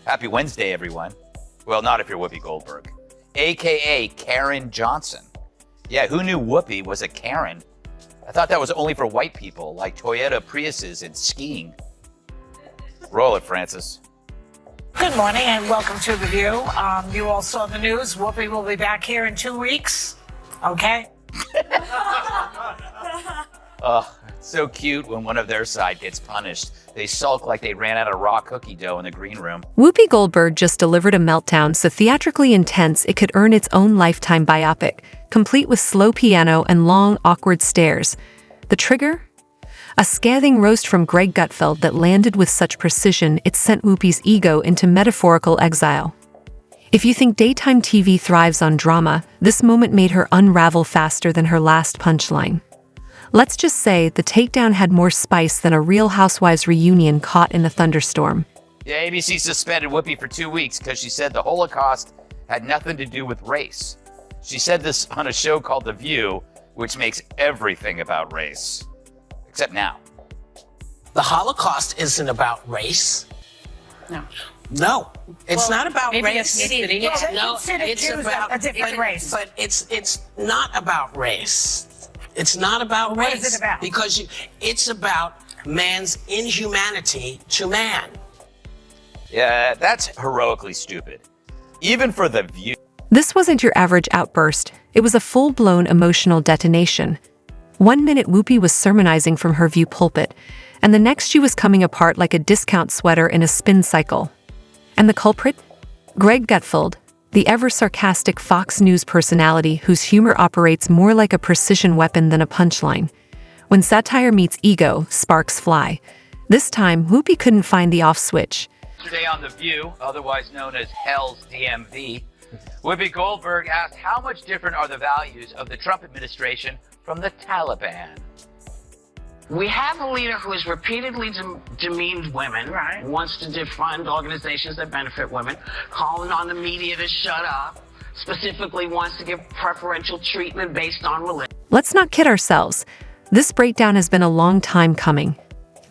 Happy Wednesday, everyone. Well, not if you're Whoopi Goldberg, a.k.a. Karen Johnson. Yeah, who knew Whoopi was a Karen? I thought that was only for white people, like Toyota Priuses and skiing. Roll it, Francis. Good morning and welcome to The View. You all saw the news. Whoopi will be back here in 2 weeks. Okay? It's so cute when one of their side gets punished. They sulk like they ran out of raw cookie dough in the green room. Whoopi Goldberg just delivered a meltdown so theatrically intense it could earn its own Lifetime biopic, complete with slow piano and long, awkward stares. The trigger? A scathing roast from Greg Gutfeld that landed with such precision it sent Whoopi's ego into metaphorical exile. If you think daytime TV thrives on drama, this moment made her unravel faster than her last punchline. Let's just say the takedown had more spice than a Real Housewives reunion caught in a thunderstorm. Yeah, ABC suspended Whoopi for 2 weeks because she said the Holocaust had nothing to do with race. She said this on a show called The View, which makes everything about race. Except now. The Holocaust isn't about race. No. It's not about race. No, it's about a different race. But it's not about race. It's not about race. What is it about? Because it's about man's inhumanity to man. Yeah, that's heroically stupid. Even for The View. This wasn't your average outburst. It was a full-blown emotional detonation. 1 minute Whoopi was sermonizing from her View pulpit, and the next she was coming apart like a discount sweater in a spin cycle. And the culprit? Greg Gutfeld, the ever-sarcastic Fox News personality whose humor operates more like a precision weapon than a punchline. When satire meets ego, sparks fly. This time, Whoopi couldn't find the off switch. Yesterday on The View, otherwise known as Hell's DMV, Whoopi Goldberg asked how much different are the values of the Trump administration from the Taliban. We have a leader who has repeatedly demeaned women, Right. wants to defund organizations that benefit women, calling on the media to shut up, specifically wants to give preferential treatment based on religion. Let's not kid ourselves. This breakdown has been a long time coming.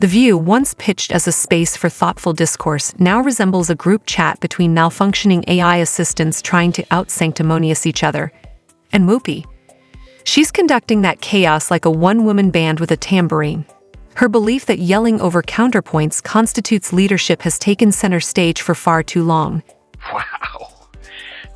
The View, once pitched as a space for thoughtful discourse, now resembles a group chat between malfunctioning AI assistants trying to out-sanctimonious each other. And Whoopi? She's conducting that chaos like a one-woman band with a tambourine. Her belief that yelling over counterpoints constitutes leadership has taken center stage for far too long. Wow.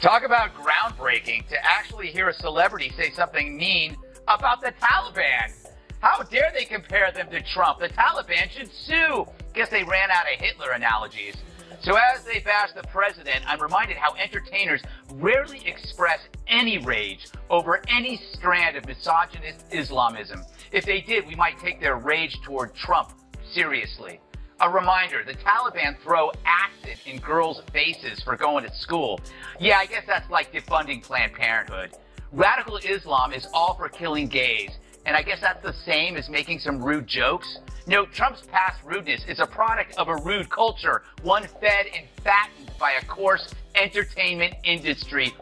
Talk about groundbreaking to actually hear a celebrity say something mean about the Taliban. How dare they compare them to Trump? The Taliban should sue. Guess they ran out of Hitler analogies. So as they bash the president, I'm reminded how entertainers rarely express any rage over any strand of misogynist Islamism. If they did, we might take their rage toward Trump seriously. A reminder, the Taliban throw acid in girls' faces for going to school. Yeah, I guess that's like defunding Planned Parenthood. Radical Islam is all for killing gays. And I guess that's the same as making some rude jokes. No, Trump's past rudeness is a product of a rude culture, one fed and fattened by a coarse entertainment industry.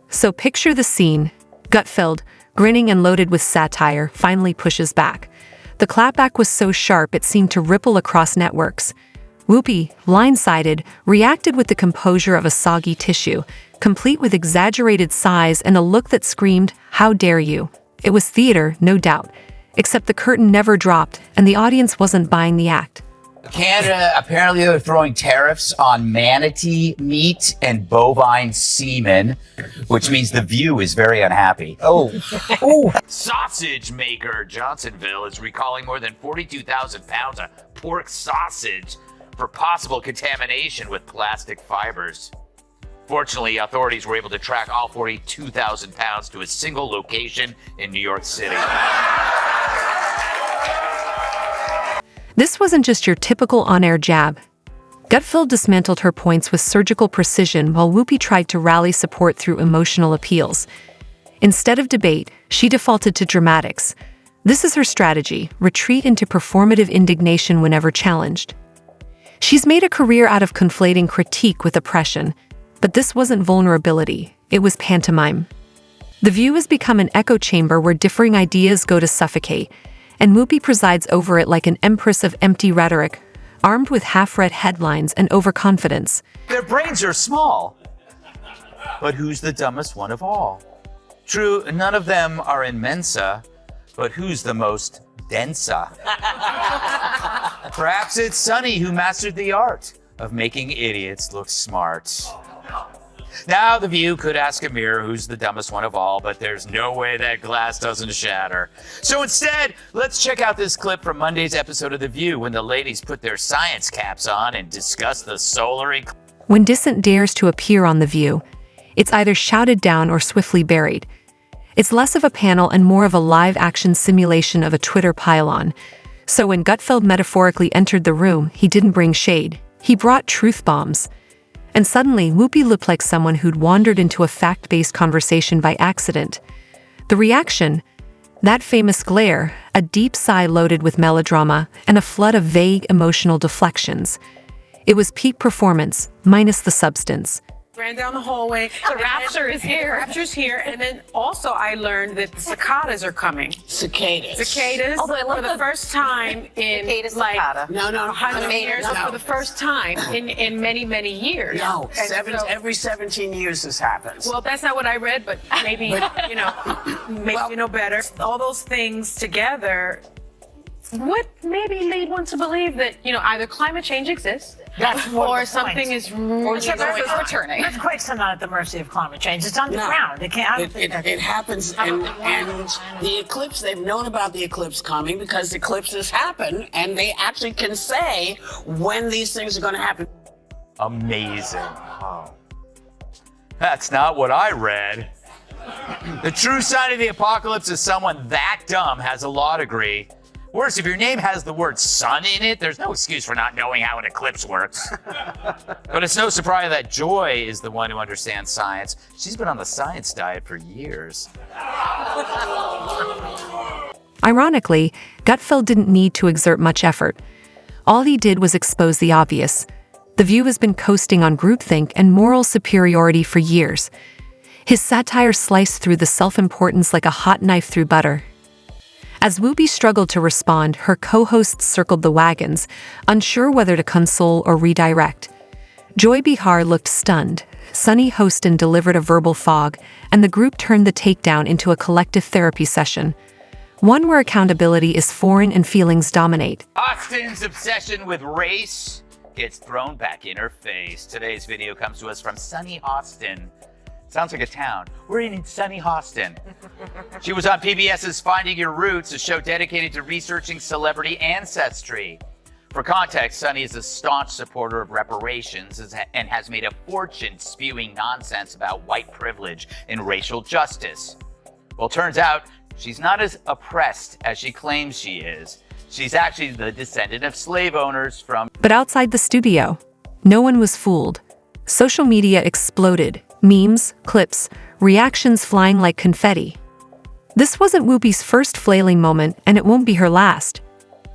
So picture the scene. Gutfeld, grinning and loaded with satire, finally pushes back. The clapback was so sharp it seemed to ripple across networks. Whoopi, blindsided, reacted with the composure of a soggy tissue, complete with exaggerated sighs and a look that screamed, "How dare you?" It was theater, no doubt, except the curtain never dropped and the audience wasn't buying the act. Canada, apparently they're throwing tariffs on manatee meat and bovine semen, which means The View is very unhappy. Oh. Sausage maker Johnsonville is recalling more than 42,000 pounds of pork sausage for possible contamination with plastic fibers. Fortunately, authorities were able to track all 42,000 pounds to a single location in New York City. This wasn't just your typical on-air jab. Gutfeld dismantled her points with surgical precision while Whoopi tried to rally support through emotional appeals. Instead of debate, she defaulted to dramatics. This is her strategy: retreat into performative indignation whenever challenged. She's made a career out of conflating critique with oppression. But this wasn't vulnerability, it was pantomime. The View has become an echo chamber where differing ideas go to suffocate, and Whoopi presides over it like an empress of empty rhetoric, armed with half-read headlines and overconfidence. Their brains are small. But who's the dumbest one of all? True, none of them are in Mensa, but who's the most densa? Perhaps it's Sunny who mastered the art of making idiots look smart. Now, The View could ask a mirror who's the dumbest one of all, but there's no way that glass doesn't shatter. So instead, let's check out this clip from Monday's episode of The View when the ladies put their science caps on and discuss the solar eclipse. When dissent dares to appear on The View, it's either shouted down or swiftly buried. It's less of a panel and more of a live-action simulation of a Twitter pylon. So when Gutfeld metaphorically entered the room, he didn't bring shade. He brought truth bombs. And suddenly, Whoopi looked like someone who'd wandered into a fact-based conversation by accident. The reaction? That famous glare, a deep sigh loaded with melodrama, and a flood of vague emotional deflections. It was peak performance, minus the substance. Ran down the hallway. The rapture is here. Rapture's here. And then also I learned that the cicadas are coming. Cicadas. Cicadas Although I love for the the- first time in Cicada, like cicada. No, 100 years, no. for the first time in many, many years. No, And so- every 17 years this happens. well, that's not what I read, but maybe, maybe you know better. All those things together would maybe lead one to believe that, either climate change exists That's more or the something point. is really Or the going Earth is on. returning. Earthquakes are not at the mercy of climate change. It's underground. They can't. I don't think It happens, and the eclipse, they've known about the eclipse coming because eclipses happen, and they actually can say when these things are going to happen. Amazing. Oh. That's not what I read. The true sign of the apocalypse is someone that dumb has a law degree. Worse, if your name has the word sun in it, there's no excuse for not knowing how an eclipse works. But it's no surprise that Joy is the one who understands science. She's been on the science diet for years. Ironically, Gutfeld didn't need to exert much effort. All he did was expose the obvious. The View has been coasting on groupthink and moral superiority for years. His satire sliced through the self-importance like a hot knife through butter. As Whoopi struggled to respond, her co-hosts circled the wagons, unsure whether to console or redirect. Joy Behar looked stunned. Sunny Hostin delivered a verbal fog, and the group turned the takedown into a collective therapy session. One where accountability is foreign and feelings dominate. Austin's obsession with race gets thrown back in her face. Today's video comes to us from Sunny Austin. Sounds like a town. We're in sunny Austin. She was on PBS's Finding Your Roots, a show dedicated to researching celebrity ancestry. For context, Sunny is a staunch supporter of reparations and has made a fortune spewing nonsense about white privilege and racial justice. Well, turns out she's not as oppressed as she claims she is. She's actually the descendant of slave owners from... But outside the studio, no one was fooled. Social media exploded. Memes, clips, reactions flying like confetti. This wasn't Whoopi's first flailing moment, and it won't be her last.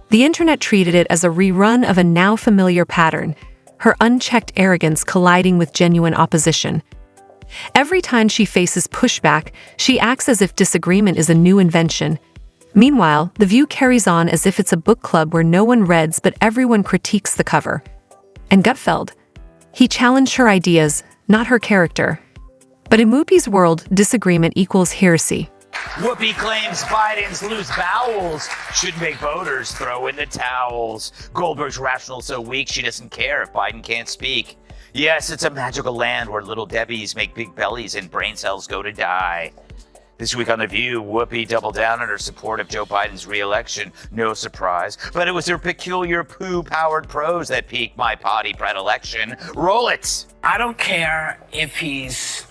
The internet treated it as a rerun of a now familiar pattern, her unchecked arrogance colliding with genuine opposition. Every time she faces pushback, she acts as if disagreement is a new invention. Meanwhile, The View carries on as if it's a book club where no one reads but everyone critiques the cover. And Gutfeld? He challenged her ideas, not her character. But in Whoopi's world, disagreement equals heresy. Whoopi claims Biden's loose bowels should make voters throw in the towels. Goldberg's rational so weak she doesn't care if Biden can't speak. Yes, it's a magical land where little Debbies make big bellies and brain cells go to die. This week on The View, Whoopi doubled down on her support of Joe Biden's re-election. No surprise, but it was her peculiar poo-powered prose that piqued my potty predilection. Roll it! I don't care if he's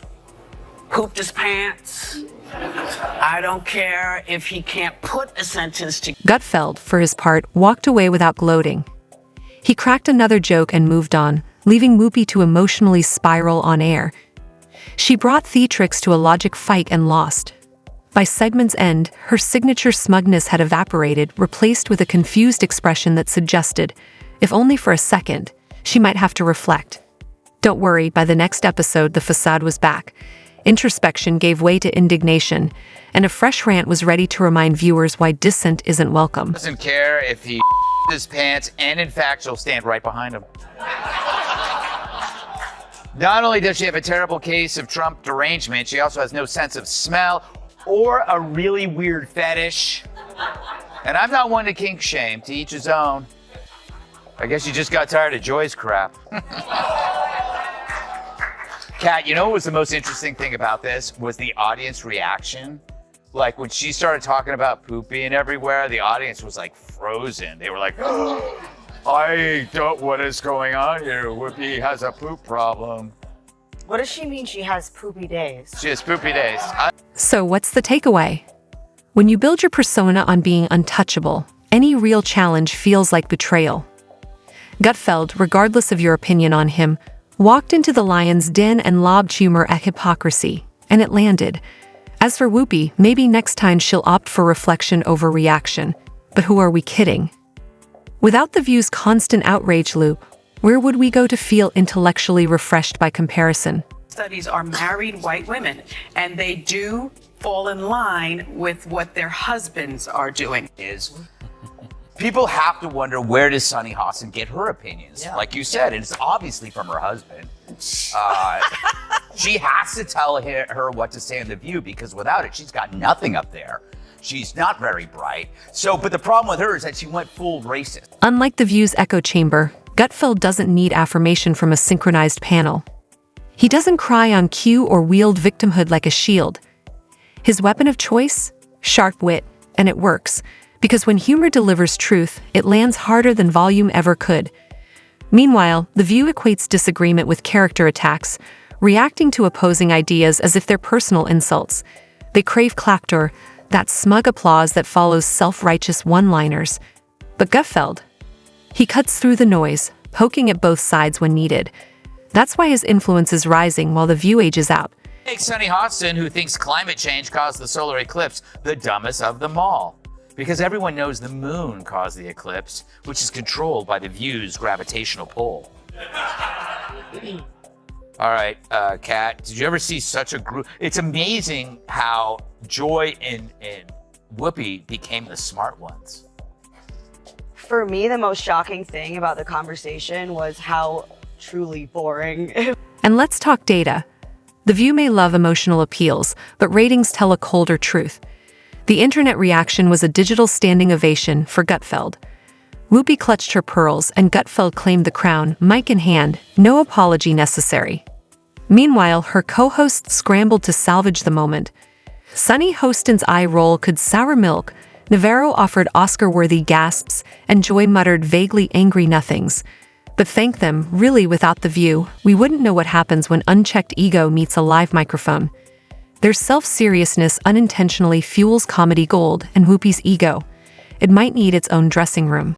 pooped his pants. I don't care if he can't put a sentence together. Gutfeld, for his part, walked away without gloating. He cracked another joke and moved on, leaving Whoopi to emotionally spiral on air. She brought theatrics to a logic fight and lost. By segment's end, her signature smugness had evaporated, replaced with a confused expression that suggested, if only for a second, she might have to reflect. Don't worry, by the next episode, the facade was back. Introspection gave way to indignation, and a fresh rant was ready to remind viewers why dissent isn't welcome. Doesn't care if he his pants, and in fact, she'll stand right behind him. Not only does she have a terrible case of Trump derangement, she also has no sense of smell or a really weird fetish. And I'm not one to kink shame, to each his own. I guess you just got tired of Joy's crap. Kat, you know what was the most interesting thing about this was the audience reaction? Like when she started talking about poopy and everywhere, the audience was like frozen. They were like, oh, I don't, what is going on here? Whoopi has a poop problem. What does she mean she has poopy days? She has poopy days. So what's the takeaway? When you build your persona on being untouchable, any real challenge feels like betrayal. Gutfeld, regardless of your opinion on him, walked into the lion's den and lobbed humor at hypocrisy, and it landed. As for Whoopi, maybe next time she'll opt for reflection over reaction. But who are we kidding? Without The View's constant outrage loop, where would we go to feel intellectually refreshed by comparison? Studies are married white women, and they do fall in line with what their husbands are doing. People have to wonder, where does Sunny Hostin get her opinions? Yeah. Like you said, it's obviously from her husband. She has to tell her what to say in The View, because without it, she's got nothing up there. She's not very bright. But the problem with her is that she went full racist. Unlike The View's echo chamber, Gutfeld doesn't need affirmation from a synchronized panel. He doesn't cry on cue or wield victimhood like a shield. His weapon of choice? Sharp wit, and it works. Because when humor delivers truth, it lands harder than volume ever could. Meanwhile, The View equates disagreement with character attacks, reacting to opposing ideas as if they're personal insults. They crave clactor, that smug applause that follows self-righteous one-liners. But Gutfeld, he cuts through the noise, poking at both sides when needed. That's why his influence is rising while The View ages out. Makes Sunny Hostin, who thinks climate change caused the solar eclipse, the dumbest of them all. Because everyone knows the moon caused the eclipse, which is controlled by The View's gravitational pull. All right, Kat, did you ever see such a group? It's amazing how Joy and Whoopi became the smart ones. For me, the most shocking thing about the conversation was how truly boring. And let's talk data. The View may love emotional appeals, but ratings tell a colder truth. The internet reaction was a digital standing ovation for Gutfeld. Whoopi clutched her pearls and Gutfeld claimed the crown, mic in hand, no apology necessary. Meanwhile, her co-hosts scrambled to salvage the moment. Sunny Hostin's eye roll could sour milk, Navarro offered Oscar-worthy gasps, and Joy muttered vaguely angry nothings. But thank them, really without The View, we wouldn't know what happens when unchecked ego meets a live microphone. Their self-seriousness unintentionally fuels comedy gold and Whoopi's ego. It might need its own dressing room.